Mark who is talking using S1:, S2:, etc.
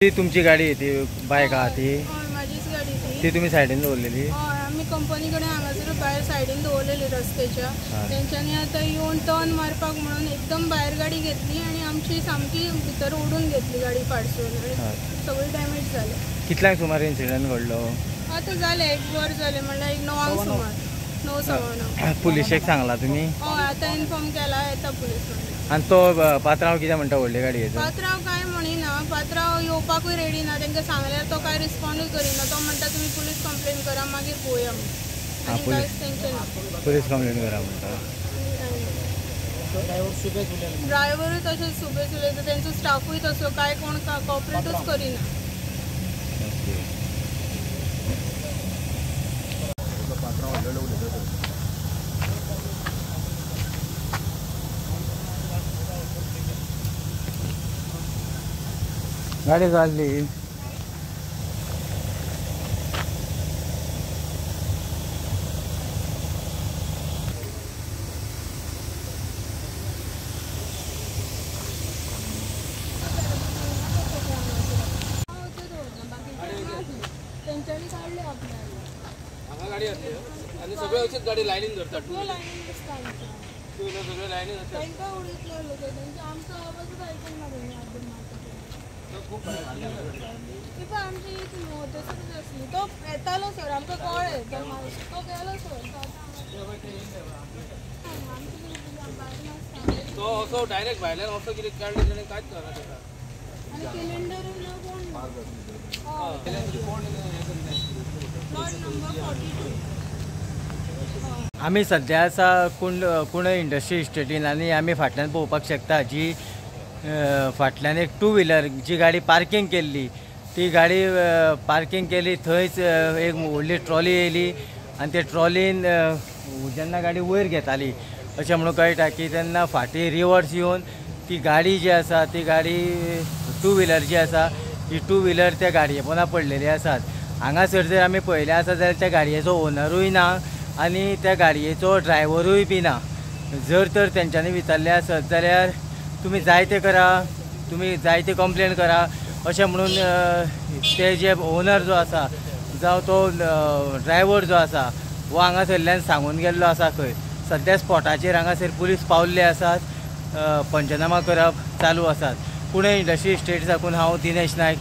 S1: ती तुमची गाडी आहे, ती बायक आहा ती
S2: माझीच गाडी
S1: ती तुम्ही सायडीन दवरलेली?
S2: आम्ही कंपनीकडे हांगासर भायर सायडीन दवरलेली रस्त्याच्या. तेंच्यांनी आता येवन टर्न मारपाक म्हणून एकदम भायर गाडी घेतली आणि आमची सामकी भितर ओडून घेतली गाडी फाटसून आणि सगळी डॅमेज जाले.
S1: कितल्यांक सुमार इन्सिडंट घडलो?
S2: आता जाले 1 वर जाले, म्हणल्यार 9 सुमार 9:15.
S1: पुलिशेक सांगला तुम्ही?
S2: हय, आता इन्फॉर्म केला, येता पुलीस.
S1: आणि तो पात्रांव कितें म्हणटा व्हडले गाडयेचो?
S2: पात्रांव काय म्हणिना, पात्रांव येवपाकूय रेडी ना. तांकां सांगल्यार तो काय रिस्पॉन्डूय करिना. तो म्हणटा तुमी पुलीस कंप्लेन करा, मागीर पळोवया म्हणून. आनी कांयच तेंचें ना.
S1: पुलीस कंप्लेन करा म्हणटा.
S2: ड्रायव्हरूय तशेंच सुबेज उलयता, तेंचो स्टाफूय तसो, काय कोण कॉपरेटूच करिना.
S1: गाडी चालली.
S2: तेंच्यांनी काडले आपल्याला.
S3: हांगा गाडी आसली आनी सगळे अशीच गाडी लायनीन धरतात.
S2: लायनीन दिसता आमच्या.
S3: सगळे लायनीन धरतात.
S2: तांकां उडयतलो लोक, तेंचे आमचो आवाजूच आयकूंक ना तेणी आदर मारता. ती पण आमची थंयसरूच आसली. तो येतालो सर, आमकां कळ्ळें तो गेलो सर.
S3: तो असो डायरेक्ट भायल्यान असो कितें काडले ताणें कांयच कळना ताका.
S2: आनी सिलिंडरूय ना कोण प्लॉट नंबर 42.
S1: आमी सद्या आसा कुण इंडस्ट्री इस्टेटीन आनी आमी फाटल्यान पळोवपाक शकता जी फाटल्यान एक 2 व्हिलर जी गाडी पार्किंग केल्ली, ती गाडी पार्किंग केली थंयच एक व्हडली ट्रॉली येयली आनी ते ट्रॉलीन जेन्ना गाडी वयर घेताली अशें म्हणून कळटा की तेन्ना फाटीं रिवर्स येवन ती गाडी जी आसा ती गाडी 2 व्हिलर जी आसा ही 2 व्हिलर त्या गाडये पोंदा पडलेली आसात. हांगासर जर आमी पळयलें आसा जाल्यार त्या गाडयेचो ओनरूय ना आनी त्या गाडयेचो ड्रायव्हरूय बी ना. जर तर तेंच्यांनी विचारलें आसत जाल्यार तुमी जाय तें करा, तुमी जाय ते कंप्लेन करा अशें म्हणून ते जे ओनर जो आसा जावं तो ड्रायव्हर जो आसा वो हांगासरल्यान सांगून गेल्लो आसा. खंय सद्या स्पॉटाचेर हांगासर पुलीस पावल्ले आसात, पंचनामा करप चालू आसात. पुणे इंडस्ट्री इस्टेट साकून हांव दिनेश नायक.